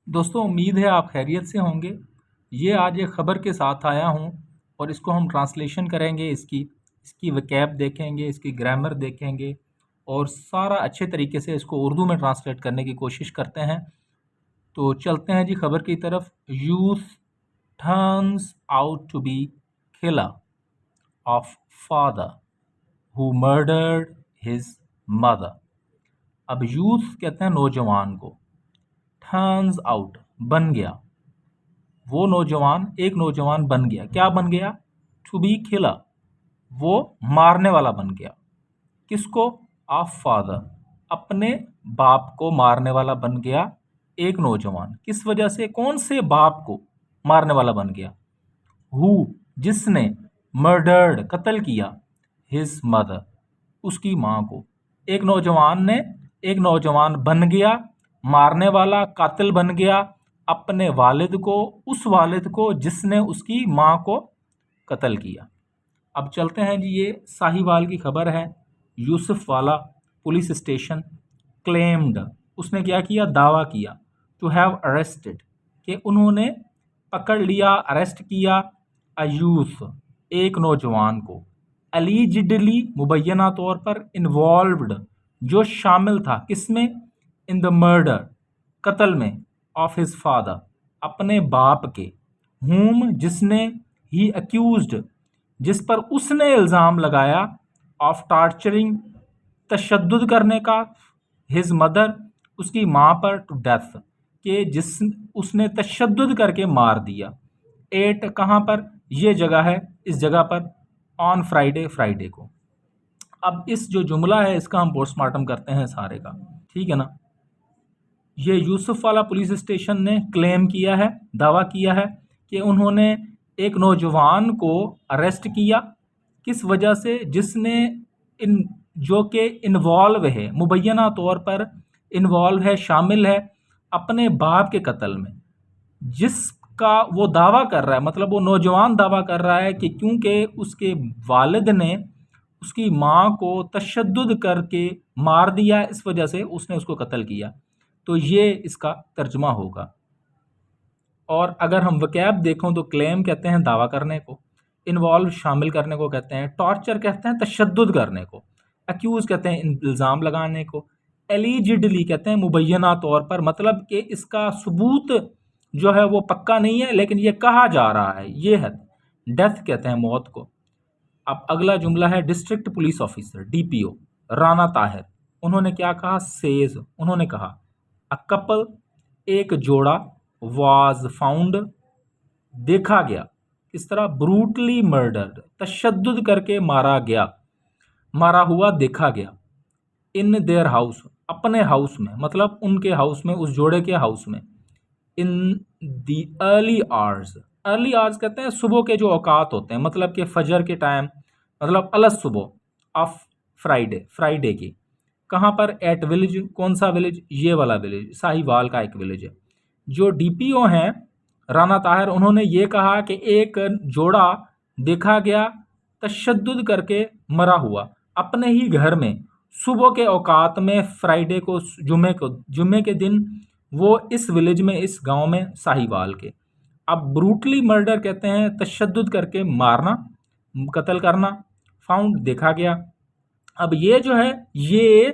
दोस्तों उम्मीद है आप खैरियत से होंगे। ये आज एक ख़बर के साथ आया हूँ और इसको हम ट्रांसलेशन करेंगे। इसकी वकैब देखेंगे, इसकी ग्रामर देखेंगे और सारा अच्छे तरीके से इसको उर्दू में ट्रांसलेट करने की कोशिश करते हैं। तो चलते हैं जी ख़बर की तरफ। Youth turns out to be killer of father who murdered his mother. अब यूथ कहते हैं नौजवान को, टर्न्स आउट बन गया, वो नौजवान एक नौजवान बन गया। क्या बन गया? टू बी किलर, वो मारने वाला बन गया। किसको? ऑफ फादर, अपने बाप को मारने वाला बन गया एक नौजवान। किस वजह से? कौन से बाप को मारने वाला बन गया? हु, जिसने, मर्डर्ड, कत्ल किया, हिज मदर, उसकी माँ को। एक नौजवान बन गया मारने वाला, कातिल बन गया अपने वालिद को, उस वालिद को जिसने उसकी माँ को कत्ल किया। अब चलते हैं जी, ये साहिवाल की खबर है। यूसुफ वाला पुलिस स्टेशन क्लेम्ड, उसने क्या किया? दावा किया, टू हैव अरेस्टेड, कि उन्होंने पकड़ लिया, अरेस्ट किया, अ यूथ, एक नौजवान को, एलिजिडली, मुबैना तौर पर, इन्वॉल्व्ड, जो शामिल था, किसमें? इन द मर्डर, कत्ल में, ऑफ हिज फादर, अपने बाप के, हुम, जिसने, ही अक्यूज्ड, जिस पर उसने इल्ज़ाम लगाया, ऑफ टार्चरिंग, तशद्दुद करने का, हिज मदर, उसकी माँ पर, टू डेथ, के जिस उसने तशद्दुद करके मार दिया। एट, कहाँ पर? ये जगह है, इस जगह पर, ऑन फ्राइडे, फ्राइडे को। अब इस जो जुमला है इसका हम पोस्टमार्टम करते हैं सारे का, ठीक है ना। ये यूसुफ वाला पुलिस स्टेशन ने क्लेम किया है, दावा किया है कि उन्होंने एक नौजवान को अरेस्ट किया। किस वजह से? जिसने जो कि इन्वॉल्व है, मुबैना तौर पर इन्वॉल्व है, शामिल है अपने बाप के कत्ल में। जिसका वो दावा कर रहा है, मतलब वो नौजवान दावा कर रहा है कि क्योंकि उसके वालिद ने उसकी माँ को तशद्दुद करके मार दिया, इस वजह से उसने उसको कत्ल किया। तो ये इसका तर्जुमा होगा। और अगर हम वकैब देखें तो क्लेम कहते हैं दावा करने को, इन्वॉल्व शामिल करने को कहते हैं, टॉर्चर कहते हैं तशद्दुद करने को, अक्यूज कहते हैं इल्ज़ाम लगाने को, एलिजिडली कहते हैं मुबैना तौर पर, मतलब कि इसका सबूत जो है वो पक्का नहीं है लेकिन ये कहा जा रहा है, ये है। डेथ कहते हैं मौत को। अब अगला जुमला है district police officer, DPO Rana Tahir, उन्होंने क्या कहा? सेज, उन्होंने कहा, अ कपल, एक जोड़ा, वाज फाउंड, देखा गया, किस तरह? ब्रूटली मर्डर्ड, तशद्दुद करके मारा गया, मारा हुआ देखा गया, इन देयर हाउस, अपने हाउस में, मतलब उनके हाउस में, उस जोड़े के हाउस में, in the early hours, early hours कहते हैं सुबह के जो औकात होते हैं, मतलब कि फजर के टाइम, मतलब अलस सुबह, ऑफ फ्राइडे, फ्राइडे की। कहाँ पर? एट विलेज, कौन सा विलेज? ये वाला विलेज, साहिवाल का एक विलेज है। जो डीपीओ हैं राना ताहिर, उन्होंने ये कहा कि एक जोड़ा देखा गया तशद्दुद करके मरा हुआ अपने ही घर में, सुबह के औकात में, फ्राइडे को, जुमे के दिन, वो इस विलेज में, इस गांव में, साहिवाल के। अब ब्रूटली मर्डर कहते हैं तशद्दुद करके मारना, कत्ल करना, फाउंड, देखा गया। अब ये जो है ये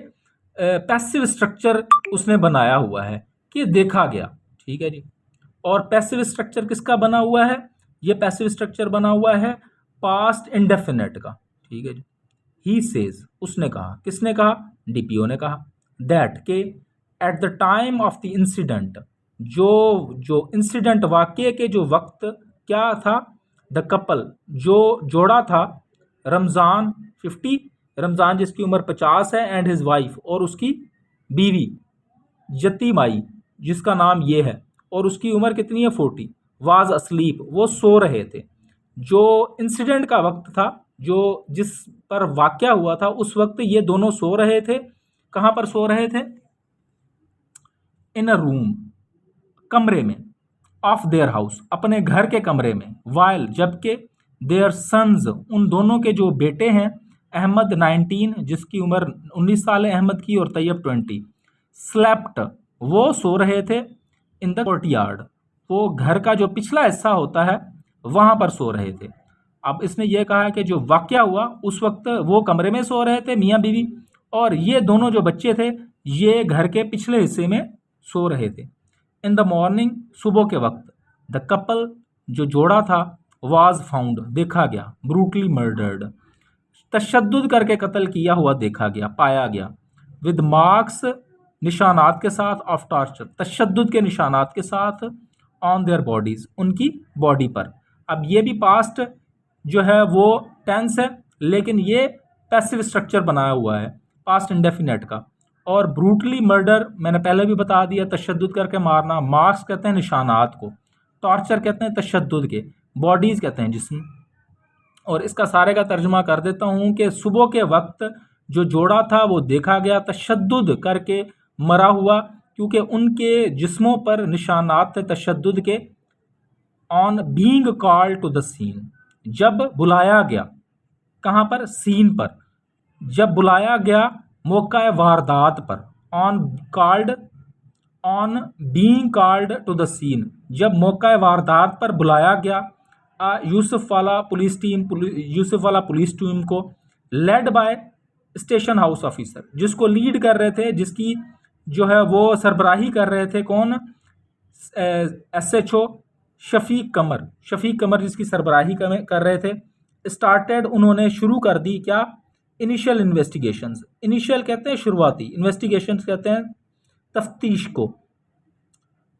पैसिव स्ट्रक्चर उसने बनाया हुआ है कि देखा गया, ठीक है जी। और पैसिव स्ट्रक्चर किसका बना हुआ है? ये पैसिव स्ट्रक्चर बना हुआ है पास्ट इंडेफिनिट का, ठीक है जी। ही सेज, उसने कहा, किसने कहा? डीपीओ ने कहा, दैट, के, at the time of the incident, जो इंसिडेंट, वाक़ये के जो वक्त, क्या था? द कपल, जो जोड़ा था, रमज़ान 50, रमज़ान जिसकी उम्र 50 है, एंड हिज वाइफ, और उसकी बीवी, यतीमाई, जिसका नाम ये है, और उसकी उम्र कितनी है? 40, वाज अस्लीप, वो सो रहे थे। जो इंसिडेंट का वक्त था, जो जिस पर वाक़या हुआ था, उस वक्त ये दोनों सो रहे थे। कहाँ पर सो रहे थे? इन अ रूम, कमरे में, ऑफ देयर हाउस, अपने घर के कमरे में, वाइल, जबकि, देयर सन्स, उन दोनों के जो बेटे हैं, अहमद 19, जिसकी उम्र 19 साल है अहमद की, और तैयब 20, स्लेप्ट, वो सो रहे थे, इन द कोर्टयार्ड, वो घर का जो पिछला हिस्सा होता है वहाँ पर सो रहे थे। अब इसने ये कहा कि जो वाक़या हुआ उस वक्त वो कमरे में सो रहे थे मियाँ बीवी, और ये दोनों जो बच्चे थे ये घर के पिछले हिस्से में सो रहे थे। इन द मॉर्निंग, सुबह के वक्त, द कपल, जो जोड़ा था, वाज फाउंड, देखा गया, ब्रूटली मर्डर्ड, तशद्दुद करके कत्ल किया हुआ देखा गया, पाया गया, विद मार्क्स, निशानात के साथ, ऑफ टॉर्चर, तशद्दुद के निशानात के साथ, ऑन देयर बॉडीज़, उनकी बॉडी पर। अब ये भी पास्ट जो है वो टेंस है, लेकिन ये पैसिव स्ट्रक्चर बनाया हुआ है पास्ट इंडेफिनेट का। और ब्रूटली मर्डर मैंने पहले भी बता दिया, तशद्दुद करके मारना। मार्क्स कहते हैं निशानात को, टॉर्चर कहते हैं तशद्दुद के, बॉडीज़ कहते हैं जिस्म। और इसका सारे का तर्जुमा कर देता हूँ कि सुबह के वक्त जो जोड़ा था वो देखा गया तशद्दुद करके मरा हुआ, क्योंकि उनके जिस्मों पर निशानात थे तशद्दुद के। On being called to the scene, जब बुलाया गया, कहाँ पर? सीन पर, जब बुलाया गया मौका वारदात पर। On called, on being called to the scene, जब मौका वारदात पर बुलाया गया यूसुफ वाला पुलिस टीम को, led by station house officer, जिसको लीड कर रहे थे, जिसकी जो है वो सरबराही कर रहे थे, कौन? SHO शफीक कमर जिसकी सरबराही कर रहे थे। स्टार्टेड, उन्होंने शुरू कर दी, क्या? Initial investigations. इनिशियल कहते हैं शुरुआती, इन्वेस्टिगेशंस कहते हैं तफ्तीश को।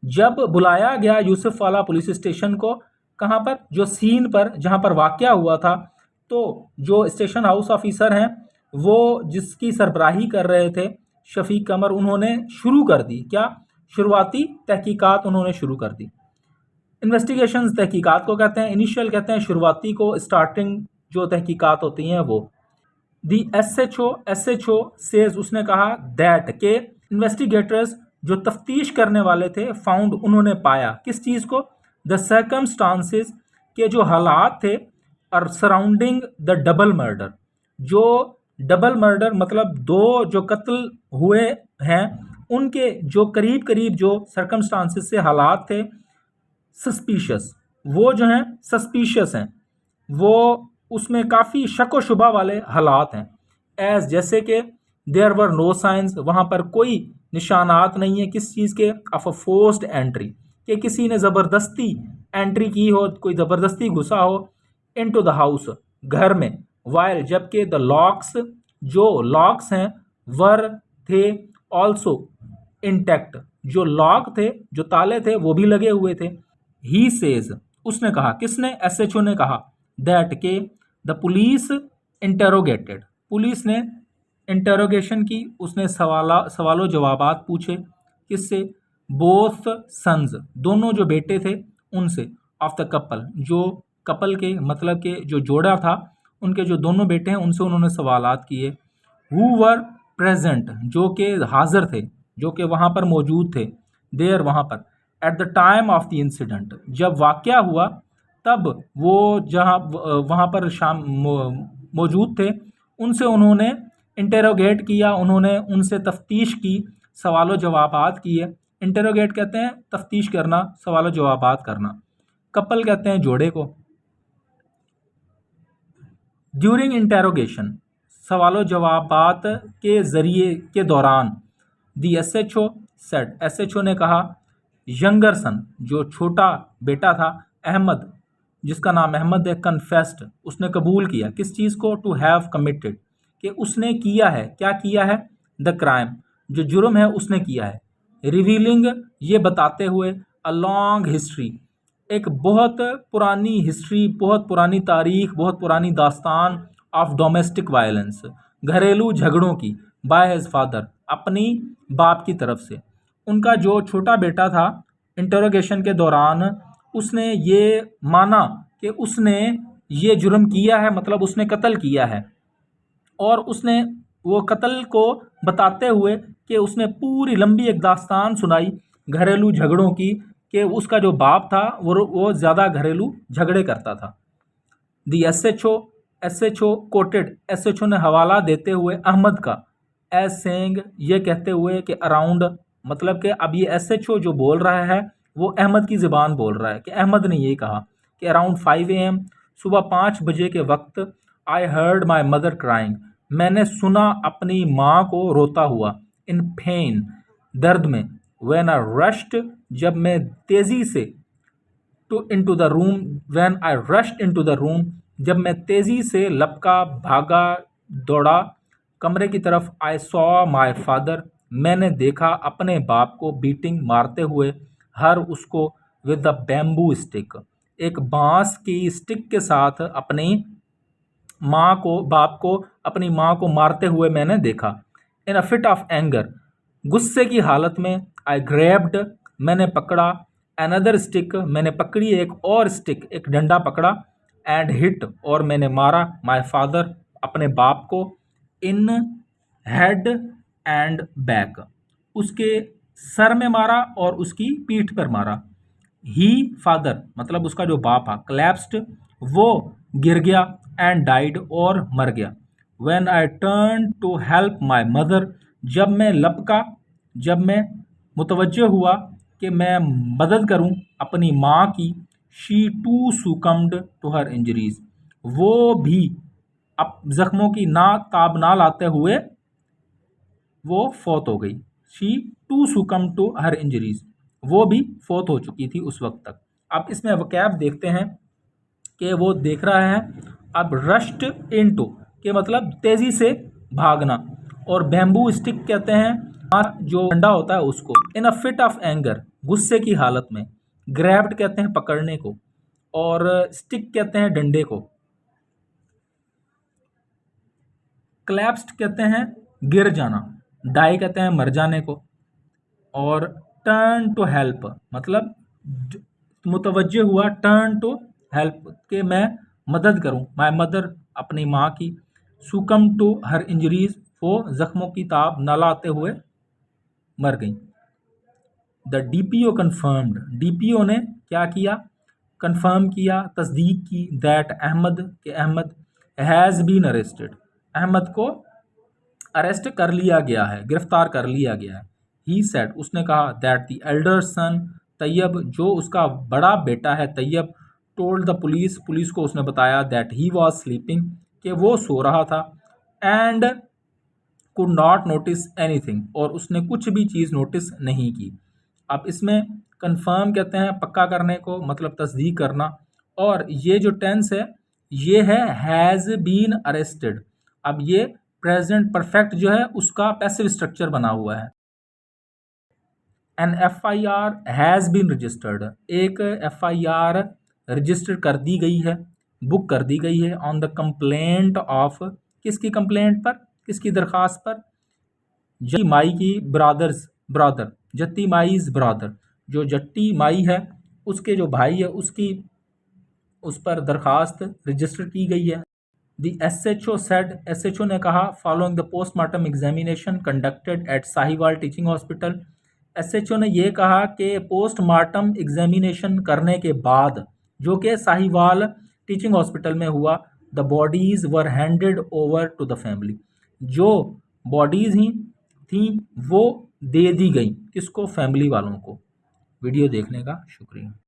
जब बुलाया गया यूसुफ वाला पुलिस स्टेशन को, कहाँ पर? जो सीन पर, जहाँ पर वाक़या हुआ था। तो जो स्टेशन हाउस ऑफिसर हैं वो जिसकी सरबराही कर रहे थे शफीक कमर, उन्होंने शुरू कर दी, क्या? शुरुआती तहकीकात उन्होंने शुरू कर दी। इन्वेस्टिगेशंस तहकीकात को कहते हैं, इनिशियल कहते हैं शुरुआती को, स्टार्टिंग जो तहकीकात होती हैं वो। दी SHO सेज, उसने कहा, दैट के इन्वेस्टिगेटर्स, जो तफ्तीश करने वाले थे, फाउंड, उन्होंने पाया, किस चीज़ को? द सर्कमस्टांसेस, के जो हालात थे, और सराउंडिंग द डबल मर्डर, जो डबल मर्डर मतलब दो जो कत्ल हुए हैं उनके जो करीब करीब जो सर्कमस्टांसेस से हालात थे, सस्पिशियस, वो जो हैं सस्पिशियस हैं, वो उसमें काफ़ी शक व शुबा वाले हालात हैं। एज, जैसे कि देयर वर नो साइंस, वहाँ पर कोई निशानात नहीं है, किस चीज़ के? ऑफ अ फोर्स्ड एंट्री, कि किसी ने ज़बरदस्ती एंट्री की हो, कोई ज़बरदस्ती घुसा हो इनटू द हाउस, घर में। वाइल, जबकि द लॉक्स, जो लॉक्स हैं, वर, थे, ऑल्सो इंटैक्ट, जो लॉक थे, जो ताले थे, वो भी लगे हुए थे। ही सेज, उसने कहा, किसने? SHO ने कहा, दैट के द पुलिस इंटेरोगेटेड, पुलिस ने इंटेरोगेशन की, उसने सवालों जवाबात पूछे, किससे? बोथ सन्स, दोनों जो बेटे थे उनसे, ऑफ द कपल, जो कपल के मतलब के जो जोड़ा था उनके जो दोनों बेटे हैं उनसे उन्होंने सवालात किए। हु वर प्रेजेंट, जो कि हाजिर थे, जो कि वहाँ पर मौजूद थे, देयर, वहाँ पर, at the time of the incident, जब वाक़या हुआ तब वो जहाँ वहाँ पर मौजूद थे, उनसे उन्होंने इंटेरोगेट किया, उन्होंने उनसे तफ्तीश की, सवालों जवाबात किए। इंटेरोगेट कहते हैं तफ्तीश करना, सवालों जवाबात करना। कपल कहते हैं जोड़े को। ड्यूरिंग इंटेरोगेशन, सवालों जवाबात के ज़रिए के दौरान, दी SHO सेड, SHO ने कहा, यंगर सन, जो छोटा बेटा था, अहमद, जिसका नाम अहमद है, कन्फेस्ड, उसने कबूल किया, किस चीज़ को? टू हैव कमिटेड, कि उसने किया है, क्या किया है? द क्राइम, जो जुर्म है उसने किया है। रिवीलिंग, ये बताते हुए, अ लॉन्ग हिस्ट्री, एक बहुत पुरानी हिस्ट्री, बहुत पुरानी तारीख, बहुत पुरानी दास्तान, ऑफ डोमेस्टिक वायलेंस, घरेलू झगड़ों की, बाय हिज फादर, अपनी बाप की तरफ से। उनका जो छोटा बेटा था, इंटरोगेशन के दौरान उसने ये माना कि उसने ये जुर्म किया है, मतलब उसने कत्ल किया है, और उसने वो कत्ल को बताते हुए कि उसने पूरी लंबी एक दास्तान सुनाई घरेलू झगड़ों की, कि उसका जो बाप था वो ज़्यादा घरेलू झगड़े करता था। दी SHO कोटेड, SHO ने हवाला देते हुए अहमद का, एज सेइंग, ये कहते हुए कि अराउंड, मतलब कि अब ये SHO जो बोल रहा है वो अहमद की ज़बान बोल रहा है कि अहमद ने ये कहा कि अराउंड 5 AM, सुबह 5 बजे के वक्त, I heard my mother crying, मैंने सुना अपनी माँ को रोता हुआ, इन पेन, दर्द में, व्हेन आई रश्ड, जब मैं तेज़ी से, to into the room, when I rushed into the room, जब मैं तेज़ी से लपका, भागा, दौड़ा कमरे की तरफ, आई सॉ माई फादर, मैंने देखा अपने बाप को, बीटिंग, मारते हुए, हर, उसको, विद द बैम्बू स्टिक, एक बांस की स्टिक के साथ अपनी माँ को, बाप को, अपनी माँ को मारते हुए मैंने देखा। इन अ फिट ऑफ एंगर, गुस्से की हालत में, आई ग्रैब्ड, मैंने पकड़ा, अनदर स्टिक, मैंने पकड़ी एक और स्टिक, एक डंडा पकड़ा, एंड हिट, और मैंने मारा, माई फादर, अपने बाप को, इन हेड एंड बैक, उसके सर में मारा और उसकी पीठ पर मारा। ही, फादर, मतलब उसका जो बाप है, क्लैप्स्ड, वो गिर गया, एंड डाइड, और मर गया। When I turn to help my mother, जब मैं लपका, जब मैं मुतवज्जह हुआ कि मैं मदद करूं अपनी माँ की, she too succumbed to her injuries, वो भी अब जख्मों की ना ताब ना लाते हुए वो फौत हो गई। She too succumb to her injuries, वो भी फौत हो चुकी थी उस वक्त तक। अब इसमें वकैब देखते हैं कि वो देख रहा है। अब रश्ड इनटू के मतलब तेज़ी से भागना, और बैम्बू स्टिक कहते हैं जो डंडा होता है उसको। इन अ फिट ऑफ एंगर, गुस्से की हालत में। ग्रैब्ड कहते हैं पकड़ने को, और स्टिक कहते हैं डंडे को। क्लैप्स्ड कहते हैं गिर जाना, डाई कहते हैं मर जाने को, और टर्न टू हेल्प मतलब मुतवज्जे हुआ, टर्न टू हेल्प के मैं मदद करूं, माय मदर, अपनी माँ की, सुकम टू हर इंजरीज, वो जख्मों की ताब न लाते हुए मर गई। द डीपीओ कन्फर्म्ड, डीपीओ ने क्या किया, कन्फर्म किया, तस्दीक की, that Ahmed, K Ahmed, has been arrested, Ahmed को अरेस्ट कर लिया गया है, गिरफ्तार कर लिया गया है। ही सेड, उसने कहा, that the elder son, Taiyab, जो उसका बड़ा बेटा है Taiyab, told the police, police को उसने बताया, दैट ही वॉज स्लीपिंग, कि वो सो रहा था, and could not notice anything, और उसने कुछ भी चीज़ नोटिस नहीं की। अब इसमें कंफर्म कहते हैं पक्का करने को, मतलब तस्दीक करना, और ये जो टेंस है ये है हैज़ बीन अरेस्टेड। अब ये प्रेजेंट परफेक्ट जो है उसका पैसिव स्ट्रक्चर बना हुआ है। An FIR has been registered, एक FIR रजिस्टर कर दी गई है, बुक कर दी गई है, ऑन द कंप्लेंट ऑफ, किसकी कंप्लेंट पर, किसकी दरख्वास्त पर, जट्टी माई की ब्रादर, जट्टी माईज ब्रादर, जो जट्टी माई है उसके जो भाई है उसकी, उस पर दरख्वास्त रजिस्टर की गई है। द SHO सेड, SHO ने कहा, following the postmortem examination conducted at Sahiwal teaching hospital, SHO ने यह कहा कि पोस्टमार्टम एग्जामिनेशन करने के बाद, जो कि साहिवाल टीचिंग हॉस्पिटल में हुआ, the bodies were handed over to the family, जो बॉडीज़ ही थी वो दे दी गई, किसको, फैमिली वालों को। वीडियो देखने का शुक्रिया।